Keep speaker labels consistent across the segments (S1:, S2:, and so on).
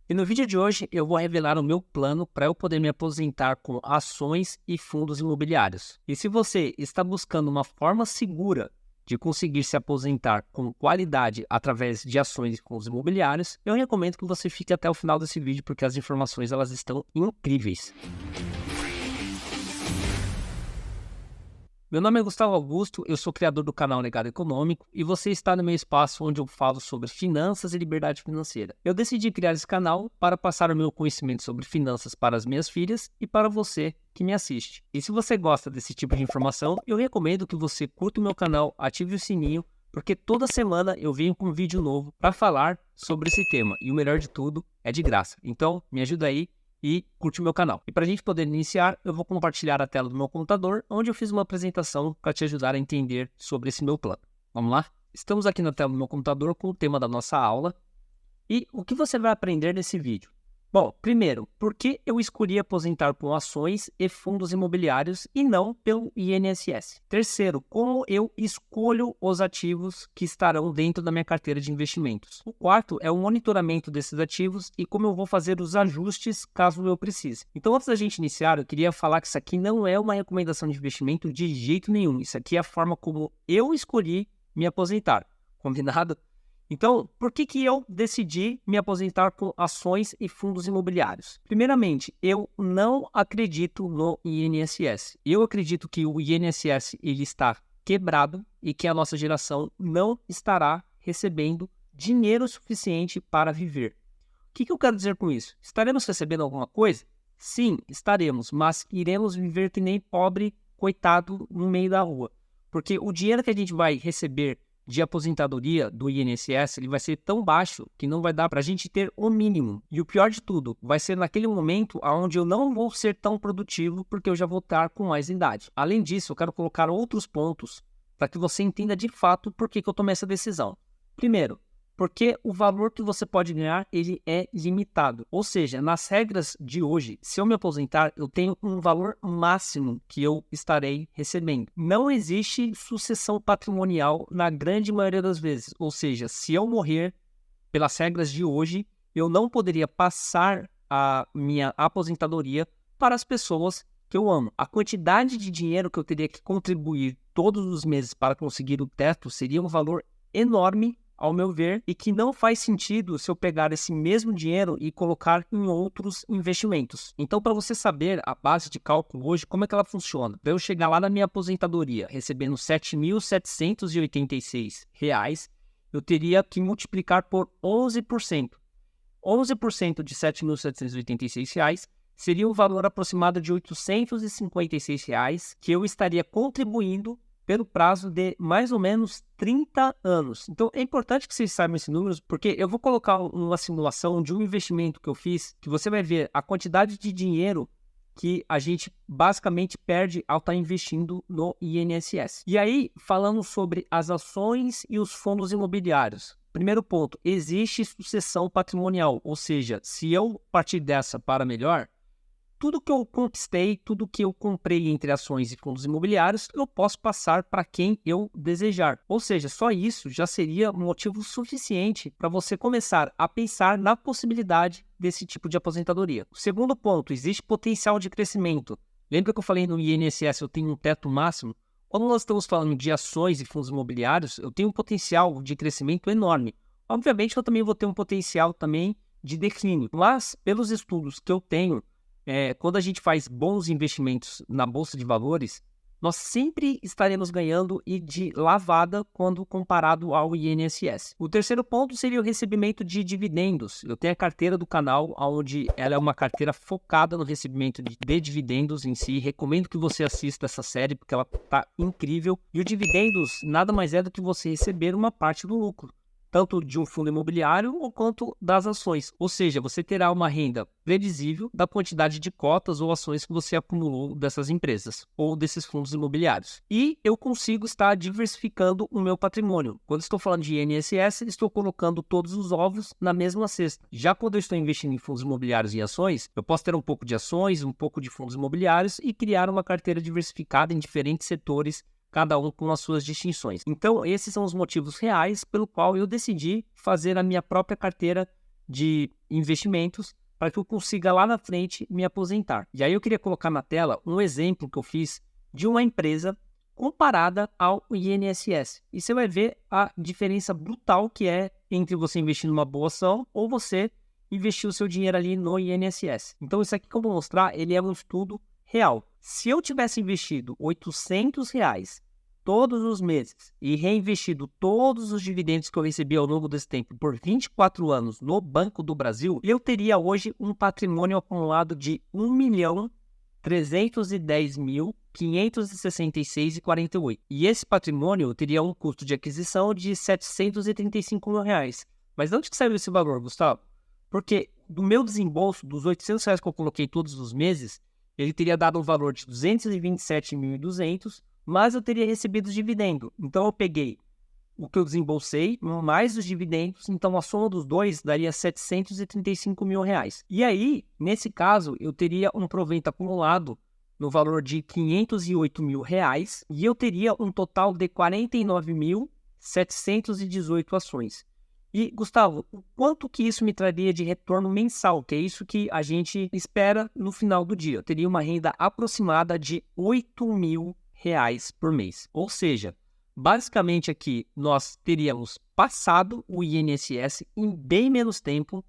S1: E no vídeo de hoje eu vou revelar o meu plano para eu poder me aposentar com ações e fundos imobiliários. E se você está buscando uma forma segura de conseguir se aposentar com qualidade através de ações e fundos imobiliários, eu recomendo que você fique até o final desse vídeo porque as informações elas estão incríveis. Meu nome é Gustavo Augusto, eu sou criador do canal Legado Econômico e você está no meu espaço onde eu falo sobre finanças e liberdade financeira. Eu decidi criar esse canal para passar o meu conhecimento sobre finanças para as minhas filhas e para você que me assiste. E se você gosta desse tipo de informação, eu recomendo que você curta o meu canal, ative o sininho, porque toda semana eu venho com um vídeo novo para falar sobre esse tema. E o melhor de tudo, é de graça. Então, me ajuda aí e curte o meu canal. E para a gente poder iniciar, eu vou compartilhar a tela do meu computador, onde eu fiz uma apresentação para te ajudar a entender sobre esse meu plano. Vamos lá? Estamos aqui na tela do meu computador com o tema da nossa aula. E o que você vai aprender nesse vídeo? Bom, primeiro, por que eu escolhi aposentar com ações e fundos imobiliários e não pelo INSS? Terceiro, como eu escolho os ativos que estarão dentro da minha carteira de investimentos? O quarto é o monitoramento desses ativos e como eu vou fazer os ajustes caso eu precise. Então, antes da gente iniciar, eu queria falar que isso aqui não é uma recomendação de investimento de jeito nenhum. Isso aqui é a forma como eu escolhi me aposentar. Combinado? Então, por que eu decidi me aposentar com ações e fundos imobiliários? Primeiramente, eu não acredito no INSS. Eu acredito que o INSS ele está quebrado e que a nossa geração não estará recebendo dinheiro suficiente para viver. O que eu quero dizer com isso? Estaremos recebendo alguma coisa? Sim, estaremos, mas iremos viver que nem pobre coitado no meio da rua. Porque o dinheiro que a gente vai receber de aposentadoria do INSS, ele vai ser tão baixo que não vai dar para a gente ter o mínimo. E o pior de tudo, vai ser naquele momento onde eu não vou ser tão produtivo porque eu já vou estar com mais idade. Além disso, eu quero colocar outros pontos para que você entenda de fato por que eu tomei essa decisão. Primeiro, porque o valor que você pode ganhar, ele é limitado. Ou seja, nas regras de hoje, se eu me aposentar, eu tenho um valor máximo que eu estarei recebendo. Não existe sucessão patrimonial na grande maioria das vezes. Ou seja, se eu morrer, pelas regras de hoje, eu não poderia passar a minha aposentadoria para as pessoas que eu amo. A quantidade de dinheiro que eu teria que contribuir todos os meses para conseguir o teto seria um valor enorme, ao meu ver, e que não faz sentido se eu pegar esse mesmo dinheiro e colocar em outros investimentos. Então, para você saber a base de cálculo hoje, como é que ela funciona? Para eu chegar lá na minha aposentadoria, recebendo R$ 7.786, eu teria que multiplicar por 11%. 11% de R$ 7.786 seria um valor aproximado de R$ 856 que eu estaria contribuindo pelo prazo de mais ou menos 30 anos. Então, é importante que vocês saibam esses números, porque eu vou colocar uma simulação de um investimento que eu fiz, que você vai ver a quantidade de dinheiro que a gente basicamente perde ao estar investindo no INSS. E aí, falando sobre as ações e os fundos imobiliários. Primeiro ponto, existe sucessão patrimonial, ou seja, se eu partir dessa para melhor, tudo que eu conquistei, tudo que eu comprei entre ações e fundos imobiliários, eu posso passar para quem eu desejar. Ou seja, só isso já seria um motivo suficiente para você começar a pensar na possibilidade desse tipo de aposentadoria. O segundo ponto, existe potencial de crescimento. Lembra que eu falei no INSS eu tenho um teto máximo? Quando nós estamos falando de ações e fundos imobiliários, eu tenho um potencial de crescimento enorme. Obviamente eu também vou ter um potencial também de declínio, mas pelos estudos que eu tenho, quando a gente faz bons investimentos na Bolsa de Valores, nós sempre estaremos ganhando e de lavada quando comparado ao INSS. O terceiro ponto seria o recebimento de dividendos. Eu tenho a carteira do canal, onde ela é uma carteira focada no recebimento de dividendos em si. Recomendo que você assista essa série, porque ela está incrível. E o dividendos nada mais é do que você receber uma parte do lucro, tanto de um fundo imobiliário quanto das ações. Ou seja, você terá uma renda previsível da quantidade de cotas ou ações que você acumulou dessas empresas ou desses fundos imobiliários. E eu consigo estar diversificando o meu patrimônio. Quando estou falando de INSS, estou colocando todos os ovos na mesma cesta. Já quando eu estou investindo em fundos imobiliários e ações, eu posso ter um pouco de ações, um pouco de fundos imobiliários e criar uma carteira diversificada em diferentes setores, cada um com as suas distinções. Então, esses são os motivos reais pelo qual eu decidi fazer a minha própria carteira de investimentos para que eu consiga lá na frente me aposentar. E aí eu queria colocar na tela um exemplo que eu fiz de uma empresa comparada ao INSS. E você vai ver a diferença brutal que é entre você investir numa boa ação ou você investir o seu dinheiro ali no INSS. Então isso aqui que eu vou mostrar, ele é um estudo real. Se eu tivesse investido R$ 800 todos os meses e reinvestido todos os dividendos que eu recebi ao longo desse tempo por 24 anos no Banco do Brasil, eu teria hoje um patrimônio acumulado de R$ 1.310.566,48. E esse patrimônio teria um custo de aquisição de R$ 735 mil. Mas de onde que saiu esse valor, Gustavo? Porque do meu desembolso, dos R$ 800 que eu coloquei todos os meses, ele teria dado um valor de 227.200, mas eu teria recebido dividendo. Então eu peguei o que eu desembolsei, mais os dividendos, então a soma dos dois daria R$ 735 mil. E aí, nesse caso, eu teria um provento acumulado no valor de R$ 508 mil, e eu teria um total de 49.718 ações. E, Gustavo, o quanto que isso me traria de retorno mensal, que é isso que a gente espera no final do dia? Eu teria uma renda aproximada de R$ 8.000 por mês. Ou seja, basicamente aqui nós teríamos passado o INSS em bem menos tempo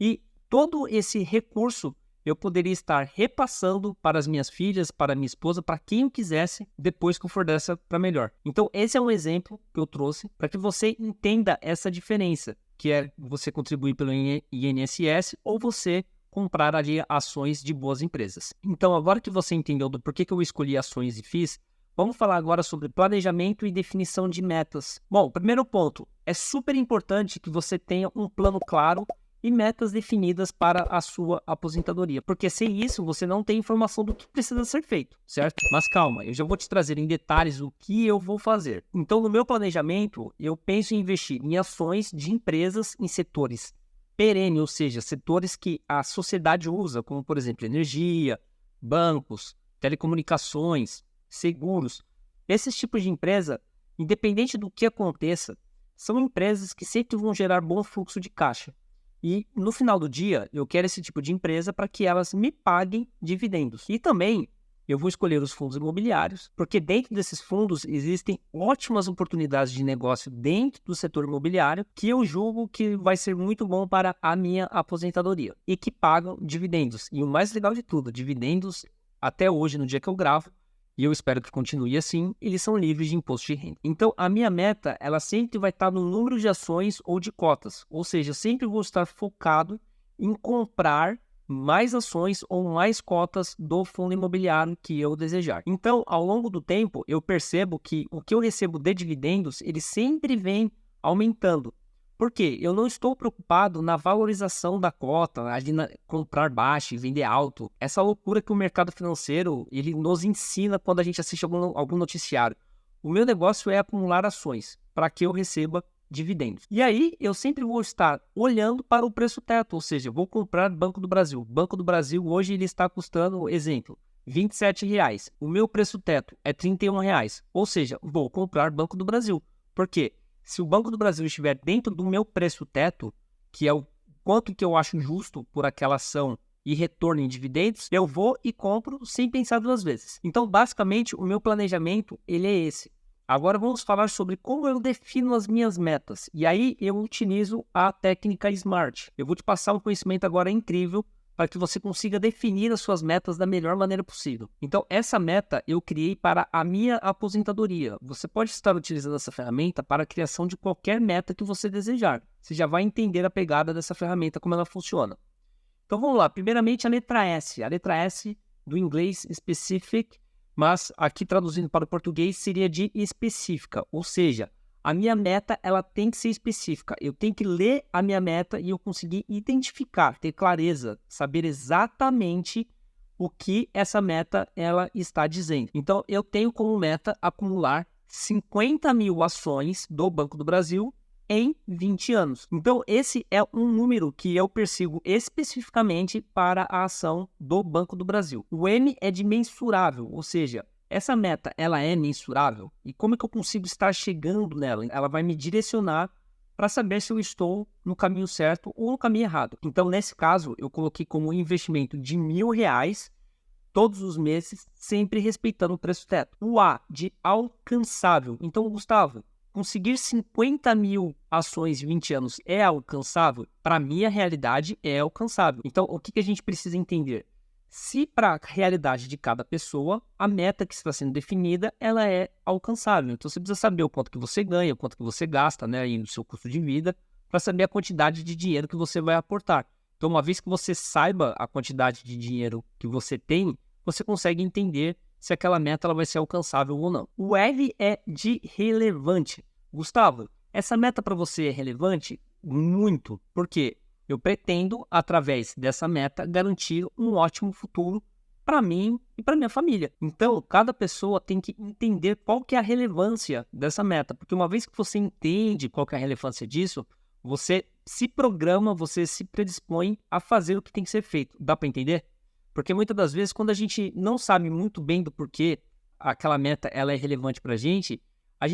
S1: e todo esse recurso eu poderia estar repassando para as minhas filhas, para minha esposa, para quem eu quisesse, depois que eu for dessa para melhor. Então, esse é um exemplo que eu trouxe para que você entenda essa diferença, que é você contribuir pelo INSS ou você comprar ali ações de boas empresas. Então, agora que você entendeu do porquê que eu escolhi ações e FIIs, vamos falar agora sobre planejamento e definição de metas. Bom, primeiro ponto, é super importante que você tenha um plano claro e metas definidas para a sua aposentadoria, porque sem isso você não tem informação do que precisa ser feito, certo? Mas calma, eu já vou te trazer em detalhes o que eu vou fazer. Então, no meu planejamento, eu penso em investir em ações de empresas em setores perenes, ou seja, setores que a sociedade usa, como, por exemplo, energia, bancos, telecomunicações, seguros. Esses tipos de empresa, independente do que aconteça, são empresas que sempre vão gerar bom fluxo de caixa. E no final do dia, eu quero esse tipo de empresa para que elas me paguem dividendos. E também eu vou escolher os fundos imobiliários, porque dentro desses fundos existem ótimas oportunidades de negócio dentro do setor imobiliário que eu julgo que vai ser muito bom para a minha aposentadoria e que pagam dividendos. E o mais legal de tudo, dividendos até hoje, no dia que eu gravo, e eu espero que continue assim, eles são livres de imposto de renda. Então, a minha meta, ela sempre vai estar no número de ações ou de cotas. Ou seja, eu sempre vou estar focado em comprar mais ações ou mais cotas do fundo imobiliário que eu desejar. Então, ao longo do tempo, eu percebo que o que eu recebo de dividendos, ele sempre vem aumentando. Por quê? Eu não estou preocupado na valorização da cota, ali comprar baixo e vender alto. Essa loucura que o mercado financeiro ele nos ensina quando a gente assiste algum noticiário. O meu negócio é acumular ações para que eu receba dividendos. E aí eu sempre vou estar olhando para o preço teto, ou seja, vou comprar Banco do Brasil. O Banco do Brasil hoje ele está custando, exemplo, R$ 27,00. O meu preço teto é R$ 31,00. Ou seja, vou comprar Banco do Brasil. Por quê? Se o Banco do Brasil estiver dentro do meu preço teto, que é o quanto que eu acho justo por aquela ação e retorno em dividendos, eu vou e compro sem pensar duas vezes. Então, basicamente, o meu planejamento ele é esse. Agora vamos falar sobre como eu defino as minhas metas. E aí eu utilizo a técnica SMART. Eu vou te passar um conhecimento agora incrível para que você consiga definir as suas metas da melhor maneira possível. Então, essa meta eu criei para a minha aposentadoria. Você pode estar utilizando essa ferramenta para a criação de qualquer meta que você desejar. Você já vai entender a pegada dessa ferramenta, como ela funciona. Então, vamos lá. Primeiramente, a letra S. A letra S do inglês specific, mas aqui traduzindo para o português seria de específica, ou seja, a minha meta, ela tem que ser específica. Eu tenho que ler a minha meta e eu conseguir identificar, ter clareza, saber exatamente o que essa meta ela está dizendo. Então, eu tenho como meta acumular 50.000 ações do Banco do Brasil em 20 anos. Então, esse é um número que eu persigo especificamente para a ação do Banco do Brasil. O M é de mensurável, ou seja, essa meta, ela é mensurável? E como é que eu consigo estar chegando nela? Ela vai me direcionar para saber se eu estou no caminho certo ou no caminho errado. Então, nesse caso, eu coloquei como investimento de R$ 1.000 todos os meses, sempre respeitando o preço teto. O A, de alcançável. Então, Gustavo, conseguir 50 mil ações em 20 anos é alcançável? Para mim, a realidade é alcançável. Então, o que a gente precisa entender? Se para a realidade de cada pessoa, a meta que está sendo definida, ela é alcançável. Então, você precisa saber o quanto que você ganha, o quanto que você gasta, né, aí no seu custo de vida, para saber a quantidade de dinheiro que você vai aportar. Então, uma vez que você saiba a quantidade de dinheiro que você tem, você consegue entender se aquela meta ela vai ser alcançável ou não. O R é de relevante. Gustavo, essa meta para você é relevante? Muito. Por quê? Eu pretendo, através dessa meta, garantir um ótimo futuro para mim e para minha família. Então, cada pessoa tem que entender qual que é a relevância dessa meta, porque uma vez que você entende qual que é a relevância disso, você se programa, você se predispõe a fazer o que tem que ser feito. Dá para entender? Porque muitas das vezes, quando a gente não sabe muito bem do porquê aquela meta ela é relevante para a gente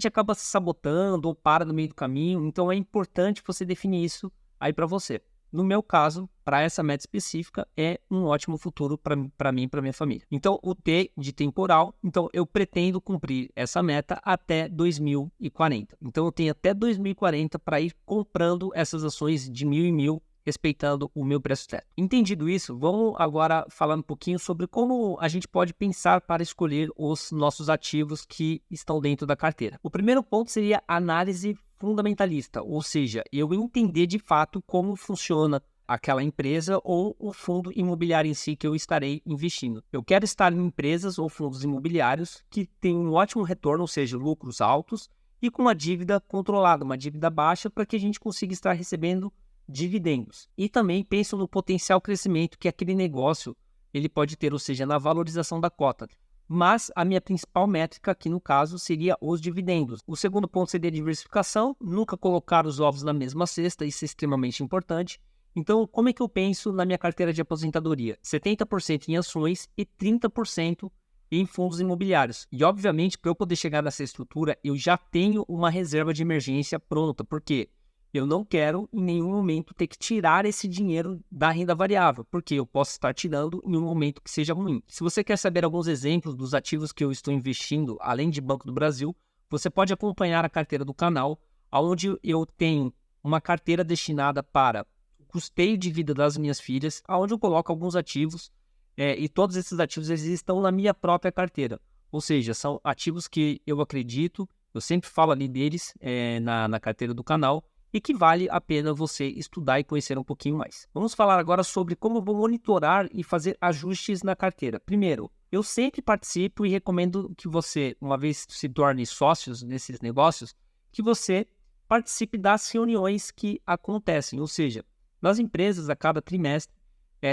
S1: acaba se sabotando ou para no meio do caminho. Então, é importante você definir isso aí para você. No meu caso, para essa meta específica, é um ótimo futuro para mim e para minha família. Então, o T de temporal, então eu pretendo cumprir essa meta até 2040. Então, eu tenho até 2040 para ir comprando essas ações de 1.000 em 1.000, respeitando o meu preço teto. Entendido isso, vamos agora falar um pouquinho sobre como a gente pode pensar para escolher os nossos ativos que estão dentro da carteira. O primeiro ponto seria análise fundamentalista, ou seja, eu entender de fato como funciona aquela empresa ou o fundo imobiliário em si que eu estarei investindo. Eu quero estar em empresas ou fundos imobiliários que têm um ótimo retorno, ou seja, lucros altos, e com uma dívida controlada, uma dívida baixa, para que a gente consiga estar recebendo dividendos. E também penso no potencial crescimento que aquele negócio ele pode ter, ou seja, na valorização da cota. Mas a minha principal métrica aqui no caso seria os dividendos. O segundo ponto seria a diversificação, nunca colocar os ovos na mesma cesta, isso é extremamente importante. Então, como é que eu penso na minha carteira de aposentadoria? 70% em ações e 30% em fundos imobiliários. E, obviamente, para eu poder chegar nessa estrutura, eu já tenho uma reserva de emergência pronta, porque eu não quero em nenhum momento ter que tirar esse dinheiro da renda variável, porque eu posso estar tirando em um momento que seja ruim. Se você quer saber alguns exemplos dos ativos que eu estou investindo, além de Banco do Brasil, você pode acompanhar a carteira do canal, onde eu tenho uma carteira destinada para custeio de vida das minhas filhas, onde eu coloco alguns ativos, e todos esses ativos eles estão na minha própria carteira. Ou seja, são ativos que eu acredito, eu sempre falo ali deles na carteira do canal, e que vale a pena você estudar e conhecer um pouquinho mais. Vamos falar agora sobre como eu vou monitorar e fazer ajustes na carteira. Primeiro, eu sempre participo e recomendo que você, uma vez se torne sócios nesses negócios, que você participe das reuniões que acontecem. Ou seja, nas empresas, a cada trimestre,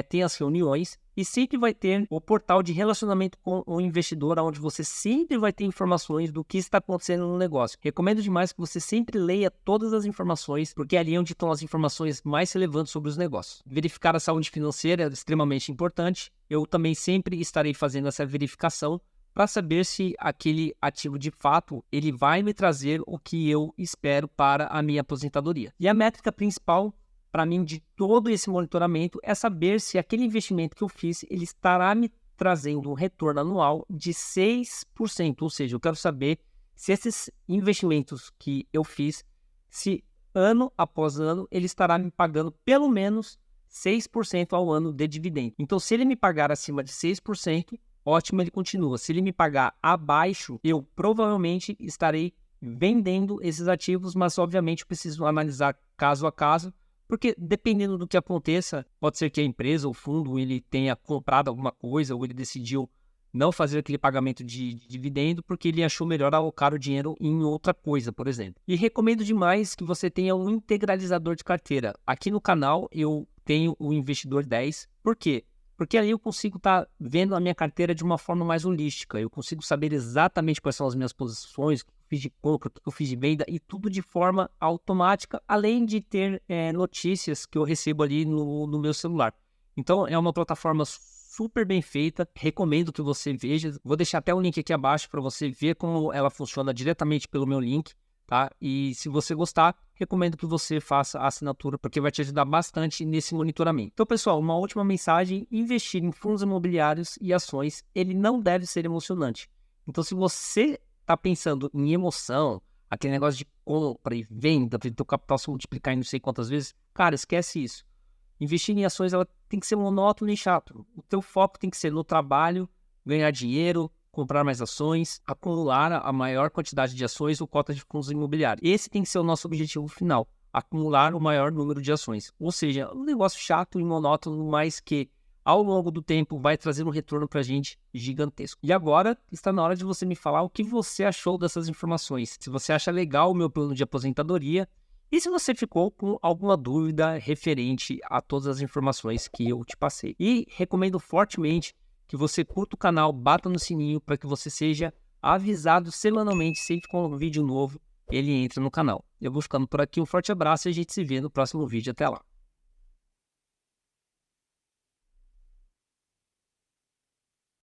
S1: tem as reuniões e sempre vai ter o portal de relacionamento com o investidor, onde você sempre vai ter informações do que está acontecendo no negócio. Recomendo demais que você sempre leia todas as informações, porque é ali onde estão as informações mais relevantes sobre os negócios. Verificar a saúde financeira é extremamente importante. Eu também sempre estarei fazendo essa verificação para saber se aquele ativo de fato ele vai me trazer o que eu espero para a minha aposentadoria. E a métrica principal para mim, de todo esse monitoramento, é saber se aquele investimento que eu fiz, ele estará me trazendo um retorno anual de 6%. Ou seja, eu quero saber se esses investimentos que eu fiz, se ano após ano, ele estará me pagando pelo menos 6% ao ano de dividendo. Então, se ele me pagar acima de 6%, ótimo, ele continua. Se ele me pagar abaixo, eu provavelmente estarei vendendo esses ativos, mas obviamente preciso analisar caso a caso, porque dependendo do que aconteça, pode ser que a empresa, o fundo, ele tenha comprado alguma coisa ou ele decidiu não fazer aquele pagamento de dividendo porque ele achou melhor alocar o dinheiro em outra coisa, por exemplo. E recomendo demais que você tenha um integralizador de carteira. Aqui no canal eu tenho o Investidor 10. Por quê? Porque ali eu consigo estar vendo a minha carteira de uma forma mais holística. Eu consigo saber exatamente quais são as minhas posições, o que eu fiz de compra, o que eu fiz de venda e tudo de forma automática, além de ter notícias que eu recebo ali no meu celular. Então é uma plataforma super bem feita, recomendo que você veja. Vou deixar até o link aqui abaixo para você ver como ela funciona diretamente pelo meu link, tá? E se você gostar, recomendo que você faça a assinatura, porque vai te ajudar bastante nesse monitoramento. Então, pessoal, uma última mensagem: investir em fundos imobiliários e ações, ele não deve ser emocionante. Então, se você está pensando em emoção, aquele negócio de compra e venda, para o teu capital se multiplicar em não sei quantas vezes, cara, esquece isso. Investir em ações, ela tem que ser monótono e chato. O teu foco tem que ser no trabalho, ganhar dinheiro, comprar mais ações, acumular a maior quantidade de ações ou cota de fundos imobiliários. Esse tem que ser o nosso objetivo final, acumular o maior número de ações. Ou seja, um negócio chato e monótono, mas que ao longo do tempo vai trazer um retorno para a gente gigantesco. E agora está na hora de você me falar o que você achou dessas informações. Se você acha legal o meu plano de aposentadoria e se você ficou com alguma dúvida referente a todas as informações que eu te passei. E recomendo fortemente que você curta o canal, bata no sininho para que você seja avisado semanalmente sempre com um vídeo novo ele entra no canal. Eu vou ficando por aqui, um forte abraço e a gente se vê no próximo vídeo. Até lá!